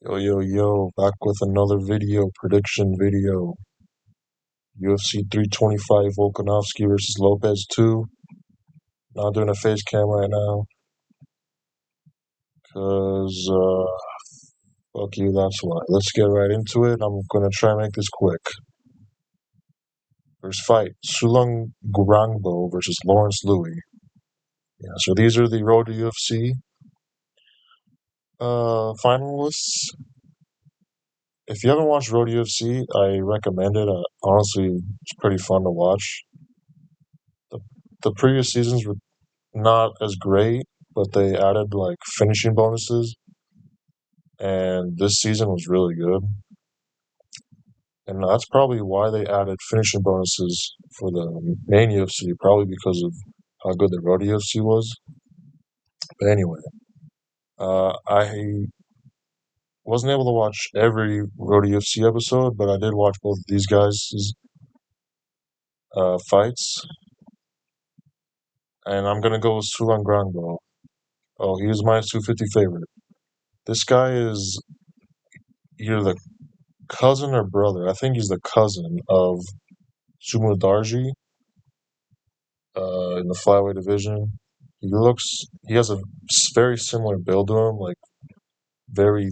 Yo, back with another prediction video. UFC 325 Volkanovski versus Lopes 2. Not doing a face cam right now, because, fuck you, that's why. Let's get right into it. I'm gonna try and make this quick. First fight, Sulangragbo versus Lawrence Lui. Yeah, so these are the Road to UFC finalists. If you haven't watched Road to UFC, I recommend it. Honestly, it's pretty fun to watch. The previous seasons were not as great, but they added like finishing bonuses, and this season was really good. And that's probably why they added finishing bonuses for the main UFC, probably because of how good the Road UFC was. But anyway, I wasn't able to watch every Road UFC episode, but I did watch both of these guys' fights. And I'm gonna go with Sulangragbo. Oh, he was my 250 favorite. This guy is either the cousin or brother. I think he's the cousin of Darji in the flyweight division. He has a very similar build to him, like very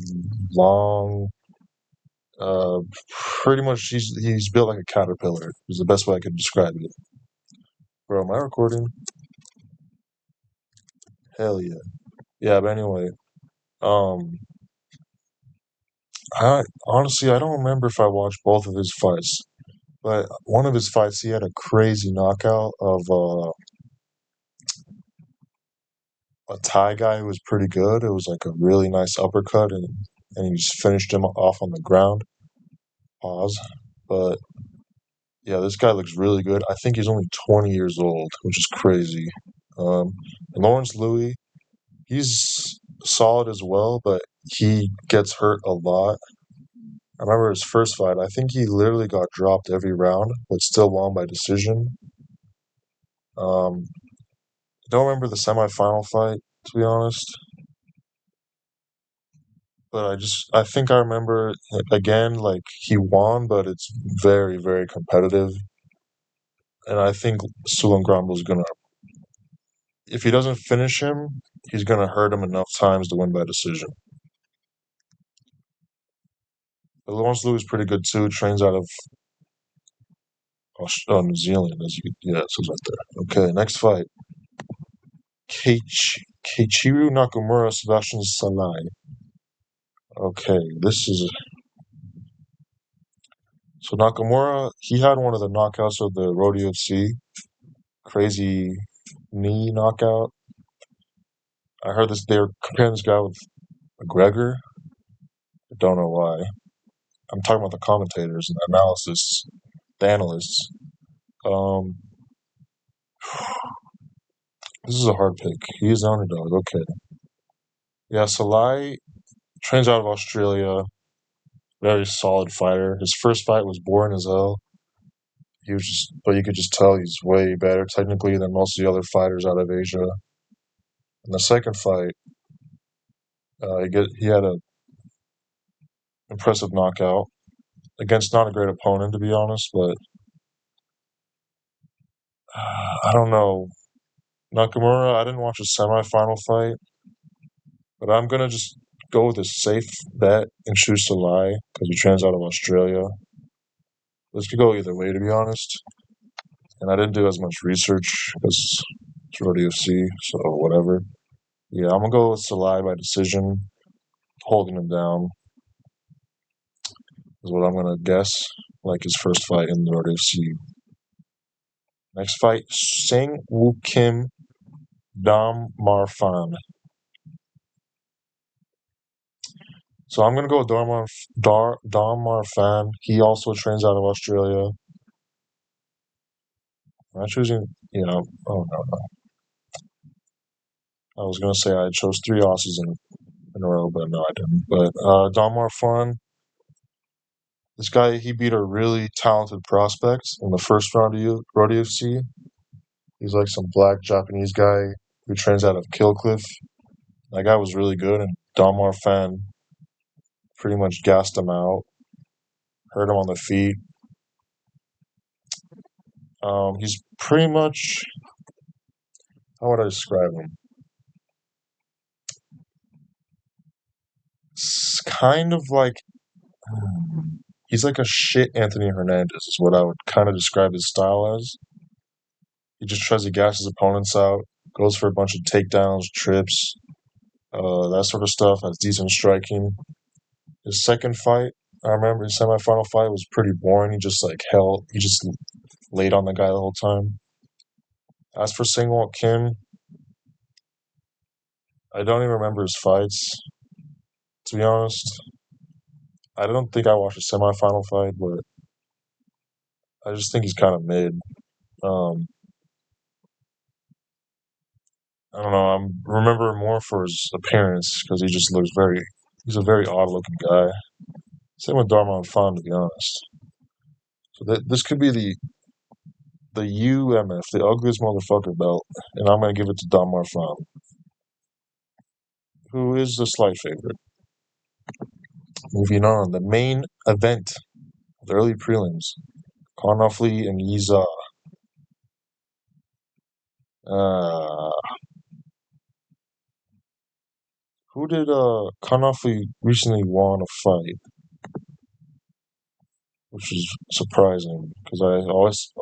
long. Uh, Pretty much, he's built like a caterpillar. Is the best way I could describe it. Bro, am I recording? Hell yeah, yeah. But anyway, um, I honestly I don't remember if I watched both of his fights, but one of his fights he had a crazy knockout of a Thai guy who was pretty good. It was like a really nice uppercut, and he just finished him off on the ground. Pause. But yeah, this guy looks really good. I think he's only 20 years old, which is crazy. Lawrence Lui, he's solid as well, but he gets hurt a lot. I remember his first fight. I think he literally got dropped every round, but still won by decision. Um, don't remember the semifinal fight, to be honest. But I think I remember again, like he won, but it's very, very competitive. And I think Sulangragbo's gonna, if he doesn't finish him, he's gonna hurt him enough times to win by decision. But Lawrence Lui is pretty good too. Trains out of New Zealand, yeah, it says right there. Okay, next fight: Keiichiro Nakamura, Sebastian Szalay. Okay, this is so Nakamura. He had one of the knockouts of the Road UFC, crazy knee knockout. I heard this. They're comparing this guy with McGregor. I don't know why. I'm talking about the commentators and the analysis, the analysts. Um, this is a hard pick. He's an underdog. Okay. Yeah, Szalay trains out of Australia. Very solid fighter. His first fight was boring as hell. But you could just tell he's way better technically than most of the other fighters out of Asia. In the second fight, he had an impressive knockout against not a great opponent, to be honest. But I don't know. Nakamura, I didn't watch a semifinal fight, but I'm gonna just go with a safe bet and choose Szalay because he trains out of Australia. This could go either way, to be honest. And I didn't do as much research as Road UFC, so whatever. Yeah, I'm gonna go with Szalay by decision, holding him down is what I'm gonna guess. Like his first fight in the Road UFC. Next fight: Sangwook Kim, Dam Marfan. So I'm gonna go with Dam Marfan. He also trains out of Australia. I'm choosing, oh no. I was gonna say I chose 3 Aussies in a row, but no, I didn't. But Dam Marfan, this guy, he beat a really talented prospect in the first round of Road UFC. He's like some black Japanese guy who trains out of Killcliff. That guy was really good, and Dam Marfan pretty much gassed him out, hurt him on the feet. He's pretty much, how would I describe him? It's kind of like, he's like a shit Anthony Hernandez is what I would kind of describe his style as. He just tries to gas his opponents out, goes for a bunch of takedowns, trips, that sort of stuff, has decent striking. His second fight, I remember his semifinal fight was pretty boring. He just laid on the guy the whole time. As for Sangwook Kim, I don't even remember his fights, to be honest. I don't think I watched a semifinal fight, but I just think he's kind of mid. Um, I don't know. I remember him more for his appearance because he just looks he's a very odd looking guy. Same with Darman Fan, to be honest. So this could be the UMF, the ugliest motherfucker belt, and I'm going to give it to Darman Fan, who is the slight favorite. Moving on, the main event of the early prelims. Ofli and Yizha. Uh, who did Ofli recently won a fight? Which is surprising because I always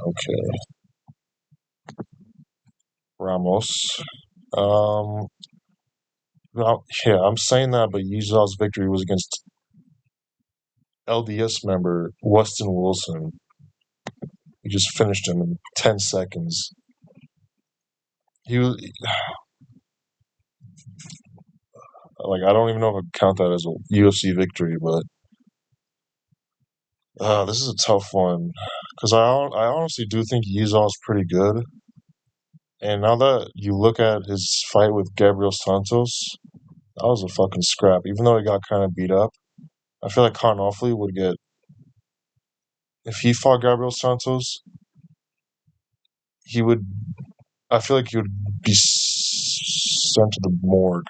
okay, Ramos. Um, yeah, I'm saying that, but Yizha's victory was against LDS member Weston Wilson. He just finished him in 10 seconds. He was like, I don't even know if I'd count that as a UFC victory, but this is a tough one because I honestly do think Yizha is pretty good. And now that you look at his fight with Gabriel Santos, that was a fucking scrap. Even though he got kind of beat up, I feel like Ofli would get, if he fought Gabriel Santos, he would, I feel like he would be sent to the morgue.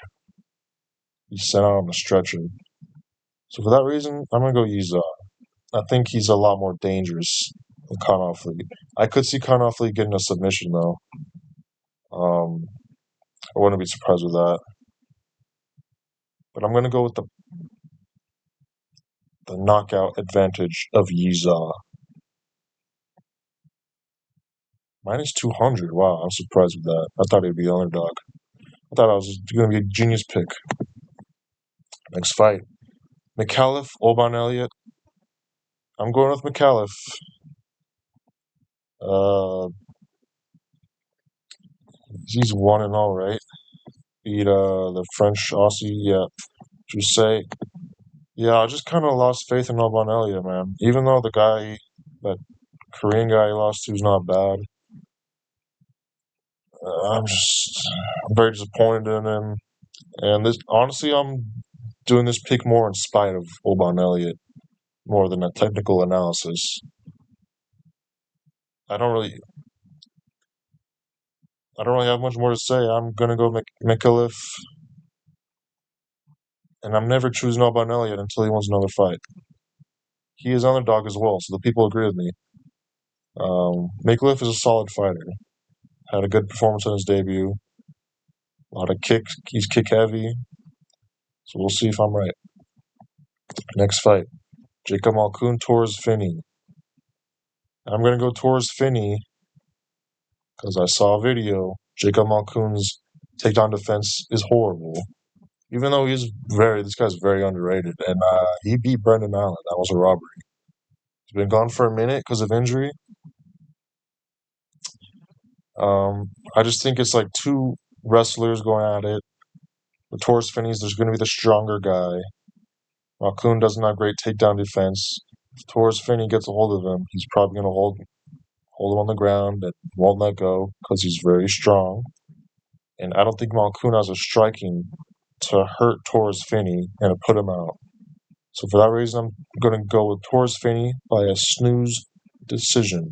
He's sent out on a stretcher. So for that reason, I'm going to go Yizha. I think he's a lot more dangerous than Ofli. I could see Ofli getting a submission, though. I wouldn't be surprised with that. But I'm going to go with the knockout advantage of Yizha. Minus 200. Wow, I'm surprised with that. I thought he'd be underdog. I thought I was going to be a genius pick. Next fight. Micallef, Oban, Elliot. I'm going with Micallef. He's 1-0, right? Beat the French Aussie. Yeah. Just say. Yeah, I just kind of lost faith in Oban Elliot, man. Even though that Korean guy he lost to is not bad. I'm very disappointed in him. And honestly, I'm doing this pick more in spite of Oban Elliot, more than a technical analysis. I don't really have much more to say. I'm gonna go Micallef, and I'm never choosing Oban Elliot until he wins another fight. He is underdog as well, so the people agree with me. Micallef is a solid fighter. Had a good performance on his debut. A lot of kicks. He's kick heavy. So we'll see if I'm right. Next fight. Jacob Malkoun, Torrez, Finney. I'm going to go Torrez, Finney because I saw a video. Jacob Malkoun's takedown defense is horrible. Even though this guy's very underrated. And he beat Brendan Allen. That was a robbery. He's been gone for a minute because of injury. I just think it's like two wrestlers going at it. With Torrez, Finney's, there's going to be the stronger guy. Malkoun doesn't have great takedown defense. If Torrez Finney gets a hold of him, he's probably going to hold him on the ground and won't let go because he's very strong. And I don't think Malkoun has a striking to hurt Torrez Finney and to put him out. So for that reason, I'm going to go with Torrez Finney by a snooze decision.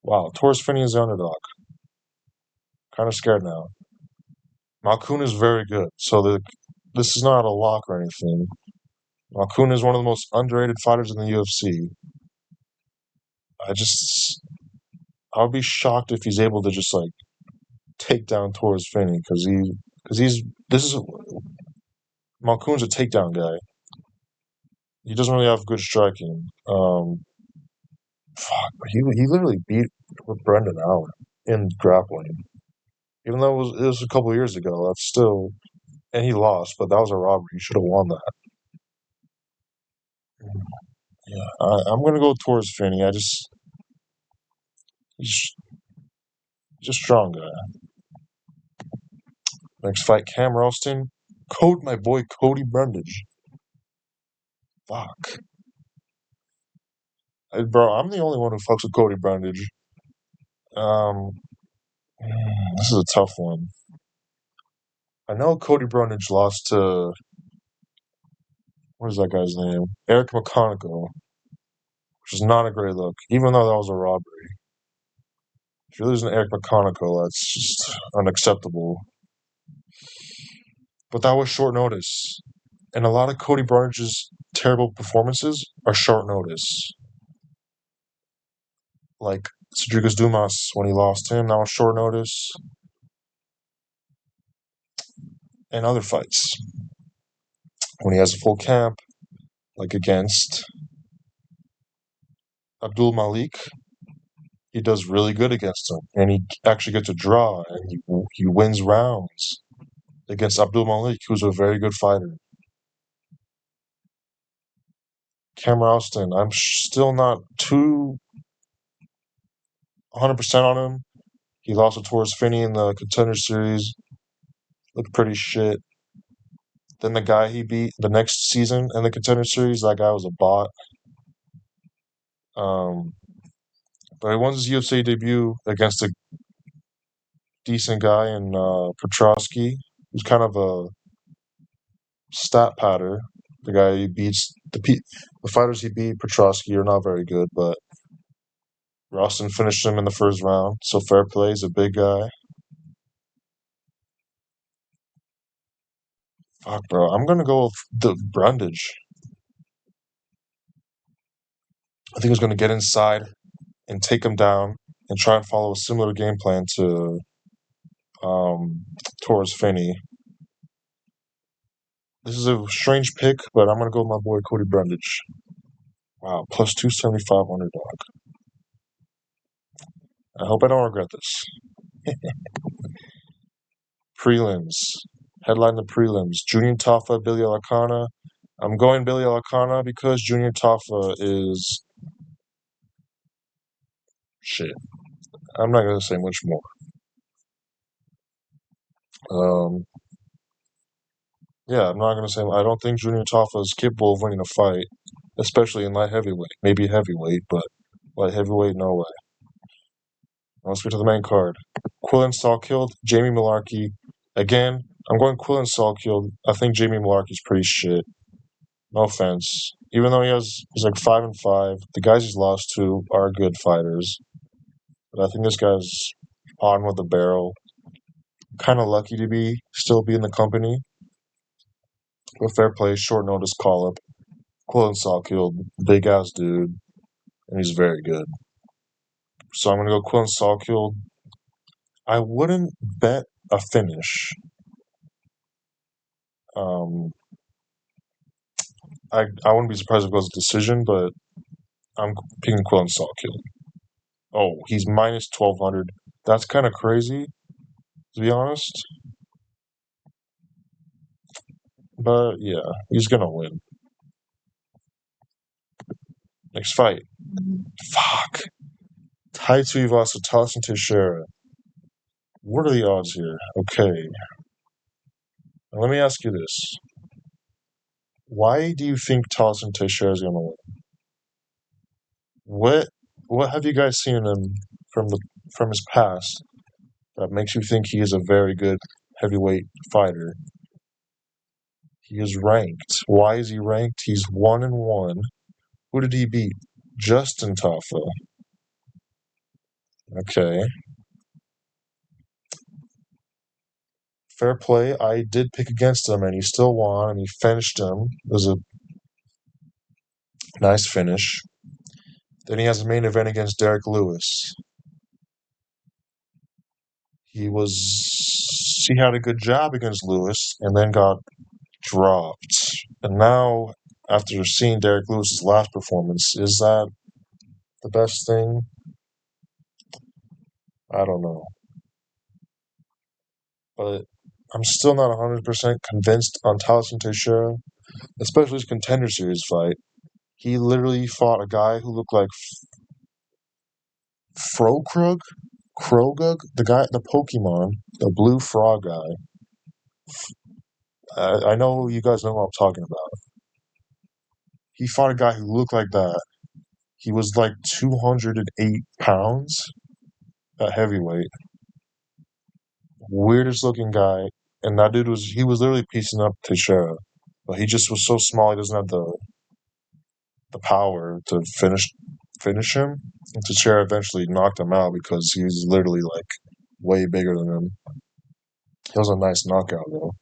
Wow, Torrez Finney is the underdog. Kind of scared now. Malkoun is very good. So this is not a lock or anything. Malkoun is one of the most underrated fighters in the UFC. I'll be shocked if he's able to just like take down Torrez Finney because this is Malkoun's a takedown guy. He doesn't really have good striking. He literally beat Brendan out in grappling, even though it was a couple years ago. That's still, and he lost, but that was a robbery. He should have won that. Yeah, I'm gonna go towards Finney. He's just strong guy. Next fight, Cam Rowston. My boy Cody Brundage. Fuck. Bro, I'm the only one who fucks with Cody Brundage. Um, this is a tough one. I know Cody Brundage lost to, what is that guy's name? Eric McConaughey, which is not a great look, even though that was a robbery. If you're losing to Eric McConaughey, that's just unacceptable. But that was short notice. And a lot of Cody Brundage's terrible performances are short notice. Like Rodriguez Dumas, when he lost him, that was short notice. And other fights. When he has a full camp, like against Abdul Malik, he does really good against him. And he actually gets a draw, and he wins rounds against Abdul Malik, who's a very good fighter. Cam Rowston, I'm still not too 100% on him. He lost to Torrez Finney in the Contender Series. Looked pretty shit. Then the guy he beat the next season in the Contender Series, that guy was a bot. But he won his UFC debut against a decent guy in Petrosky, who's kind of a stat patter. The guy he beats, the fighters he beat, Petrosky, are not very good, but Rowston finished him in the first round, so fair play. He's a big guy. Fuck, bro. I'm going to go with the Brundage. I think he's going to get inside and take him down and try and follow a similar game plan to Torrez Finney. This is a strange pick, but I'm going to go with my boy Cody Brundage. Wow, plus 275 underdog. I hope I don't regret this. Prelims. Headline the prelims. Junior Tafa, Billy Elekana. I'm going Billy Elekana because Junior Tafa is shit. I'm not going to say much more. Yeah, I'm not going to say. I don't think Junior Tafa is capable of winning a fight, especially in light heavyweight. Maybe heavyweight, but light heavyweight, no way. Now let's get to the main card. Quillan Salkilld, Jamie Mullarkey. Again, I'm going Quillan Salkilld. I think Jamie Mullarkey's pretty shit. No offense. Even though he's like 5-5, the guys he's lost to are good fighters. But I think this guy's on with the barrel. Kind of lucky to still be in the company. But fair play, short notice call up. Quillan Salkilld, big ass dude, and he's very good. So I'm gonna go Quillan Salkilld. I wouldn't bet a finish. I wouldn't be surprised if it goes a decision, but I'm picking Quillan Salkilld. Oh, he's minus 1,200. That's kind of crazy, to be honest. But yeah, he's gonna win. Next fight. Fuck. Tai Tuivasa, Tallison Teixeira. What are the odds here? Okay. Now let me ask you this. Why do you think Tallison Teixeira is gonna win? What have you guys seen in him from his past that makes you think he is a very good heavyweight fighter? He is ranked. Why is he ranked? He's 1-1. Who did he beat? Justin Tafa. Okay. fair play. I did pick against him, and he still won, and he finished him. It was a nice finish. Then he has a main event against Derek Lewis. He had a good jab against Lewis, and then got dropped. And now, after seeing Derek Lewis's last performance, is that the best thing? I don't know. But I'm still not 100% convinced on Tallison Teixeira, especially his Contender Series fight. He literally fought a guy who looked like Frokrug? Krogug? The Pokemon, the blue frog guy. I know you guys know what I'm talking about. He fought a guy who looked like that. He was like 208 pounds at heavyweight. Weirdest looking guy. And that dude he was literally piecing up Teixeira. But he just was so small he doesn't have the power to finish him. And Teixeira eventually knocked him out because he was literally like way bigger than him. It was a nice knockout though.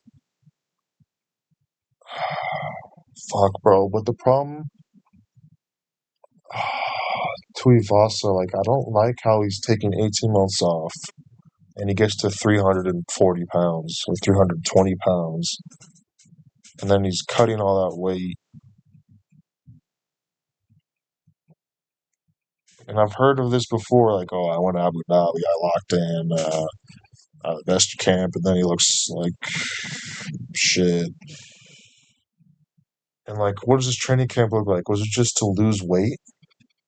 Fuck, bro. But the problem, Tuivasa, like I don't like how he's taking 18 months off, and he gets to 340 pounds or 320 pounds, and then he's cutting all that weight. And I've heard of this before, like, oh, I went to Abu Dhabi, I locked in the best camp, and then he looks like shit. And like, what does his training camp look like? Was it just to lose weight?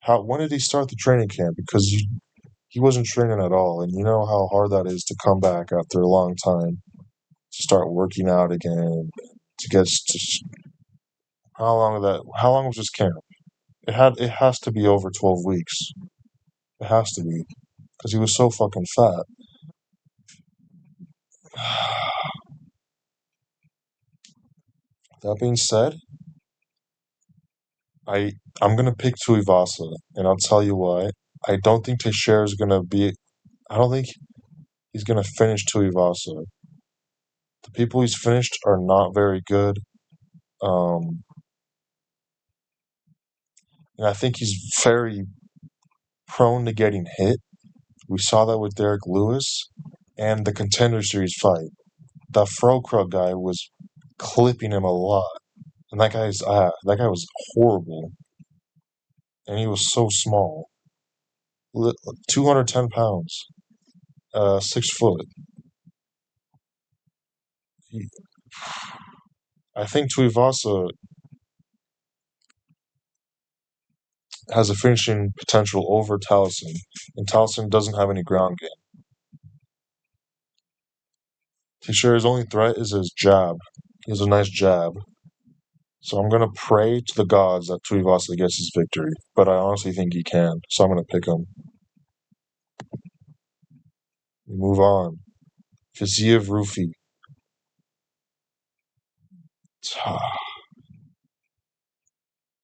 When did he start the training camp? Because he wasn't training at all, and you know how hard that is to come back after a long time to start working out again. To get to, How long was his camp? It has to be over 12 weeks. It has to be because he was so fucking fat. That being said, I'm gonna pick Tuivasa, and I'll tell you why. I don't think Teixeira is gonna be. I don't think he's gonna finish Tuivasa. The people he's finished are not very good. Um, and I think he's very prone to getting hit. We saw that with Derek Lewis and the Contender Series fight. That Frokrug guy was clipping him a lot, and that guy was horrible, and he was so small, 210 pounds, 6 foot. He, I think Tuivasa has a finishing potential over Tallison, and Tallison doesn't have any ground game. Teixeira's only threat is his jab. He has a nice jab. So I'm gonna pray to the gods that Tuivasa gets his victory, but I honestly think he can. So I'm gonna pick him. Move on. Fiziev Rufi.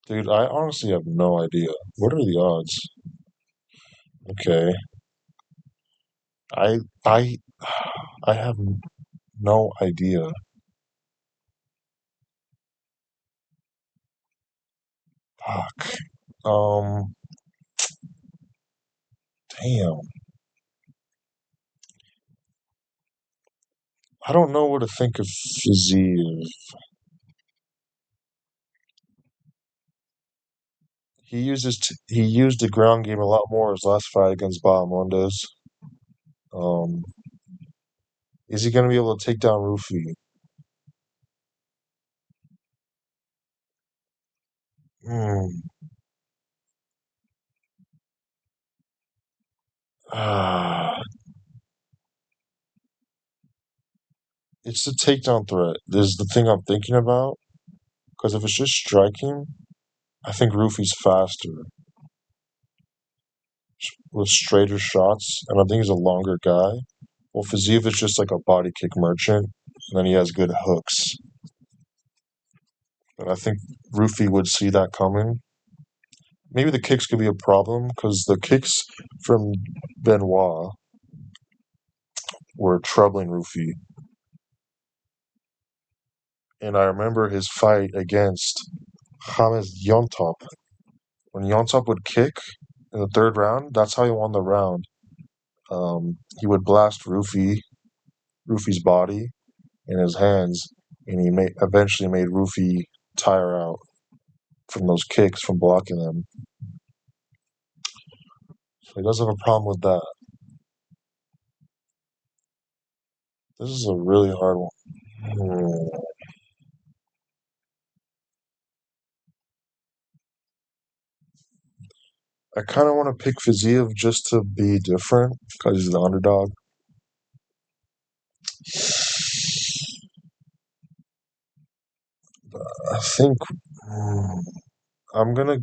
Dude, I honestly have no idea. What are the odds? Okay. I I I have no idea. Fuck. Um Damn. I don't know what to think of Fiziev. He used the ground game a lot more his last fight against Bahamondes. Um is he gonna be able to take down Rufi? Hmm. Ah, it's the takedown threat. This is the thing I'm thinking about. Because if it's just striking, I think Rufi's faster with straighter shots, and I think he's a longer guy. Well, Fiziev is just like a body kick merchant, and then he has good hooks. And I think Rufi would see that coming. Maybe the kicks could be a problem because the kicks from Benoit were troubling Rufi. And I remember his fight against James Yontop. When Yontop would kick in the third round, that's how he won the round. He would blast Rufy's body in his hands, and eventually made Rufy tire out from those kicks, from blocking them. So he does have a problem with that. This is a really hard one. I kind of want to pick Fiziev just to be different because he's the underdog. I think I'm gonna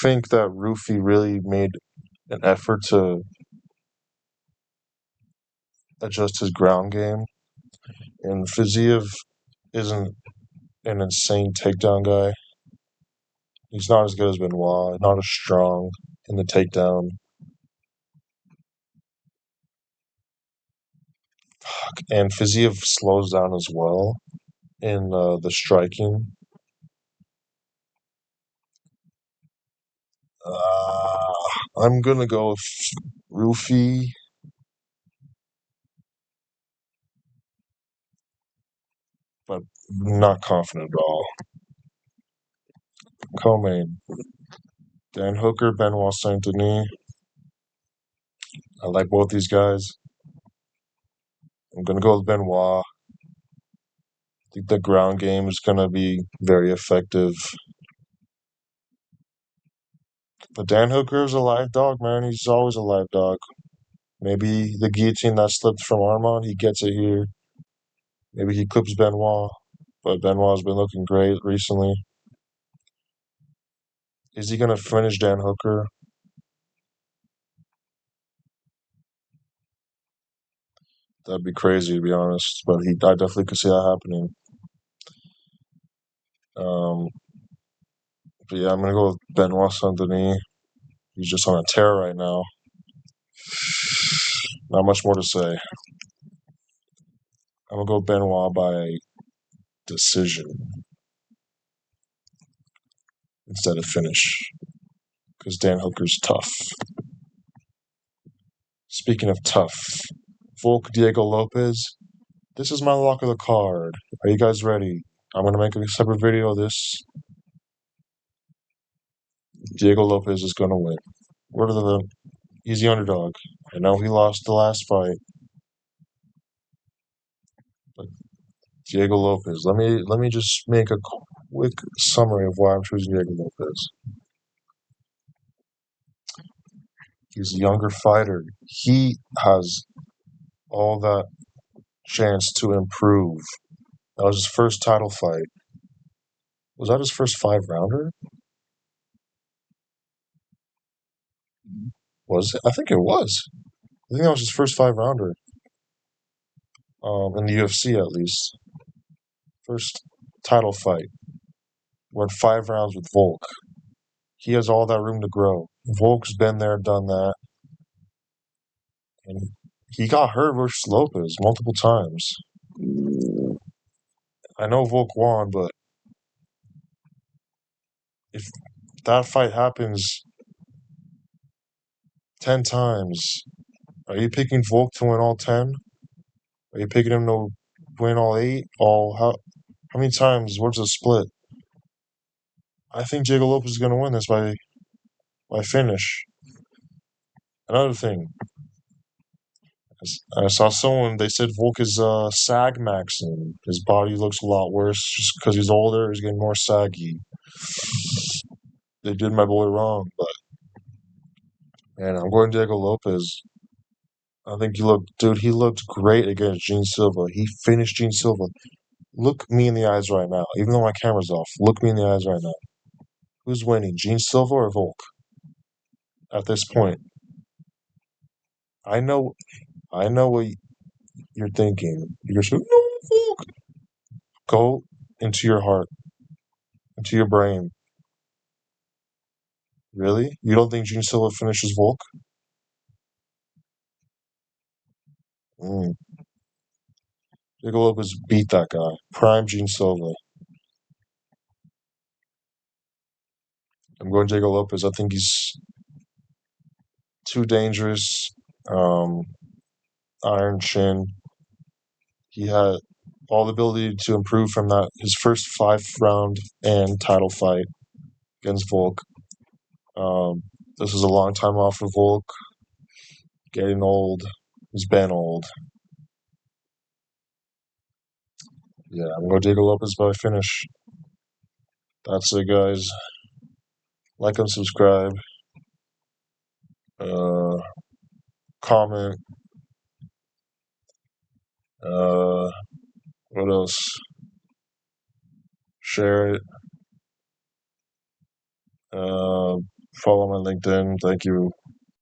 think that Rufy really made an effort to adjust his ground game, and Fiziev isn't an insane takedown guy. He's not as good as Benoit, not as strong in the takedown. And Fiziev slows down as well in the striking. I'm gonna go with Rufy, but not confident at all. Co-main: Dan Hooker, Benoit Saint Denis. I like both these guys. I'm gonna go with Benoit. I think the ground game is gonna be very effective. But Dan Hooker is a live dog, man. He's always a live dog. Maybe the guillotine that slipped from Armand, he gets it here. Maybe he clips Benoit, but Benoit's been looking great recently. Is he gonna finish Dan Hooker? That'd be crazy to be honest, but I definitely could see that happening. Um, but yeah, I'm gonna go with Benoit Saint Denis. He's just on a tear right now. Not much more to say. I'm gonna go Benoit by decision instead of finish because Dan Hooker's tough. Speaking of tough, Volk Diego Lopes. This is my lock of the card. Are you guys ready? I'm gonna make a separate video of this. Diego Lopes is gonna win. What are the easy underdog? I know he lost the last fight, but Diego Lopes. Let me just make a quick summary of why I'm choosing Diego Lopes. He's a younger fighter. He has all that chance to improve. That was his first title fight. Was that his first 5-rounder? Was it? I think it was. I think that was his first 5-rounder. In the UFC at least. First title fight. Went 5 rounds with Volk. He has all that room to grow. Volk's been there, done that. And he got hurt versus Lopes multiple times. I know Volk won, but if that fight happens 10 times, are you picking Volk to win all 10? Are you picking him to win all 8? How many times? What's the split? I think Diego Lopes is going to win this by finish. Another thing, I saw someone, they said Volk is sag maxing. His body looks a lot worse just because he's older. He's getting more saggy. They did my boy wrong, but man, I'm going Diego Lopes. I think he looked great against Gene Silva. He finished Gene Silva. Look me in the eyes right now, even though my camera's off. Look me in the eyes right now. Who's winning, Gene Silva or Volk? At this point, I know, I know what you're thinking. You're saying, no, Volk. Go into your heart, into your brain. Really? You don't think Gene Silva finishes Volk? Mm. Diego Lopes beat that guy. Prime Gene Silva. I'm going Diego Lopes. I think he's too dangerous. Um, Iron Chin. He had all the ability to improve from that his first 5 round and title fight against Volk. This is a long time off for Volk. Getting old. He's been old. Yeah, I'm going to Diego Lopes by finish. That's it, guys. Like and subscribe. Uh, comment. What else? Share it. Uh, Follow my LinkedIn. Thank you.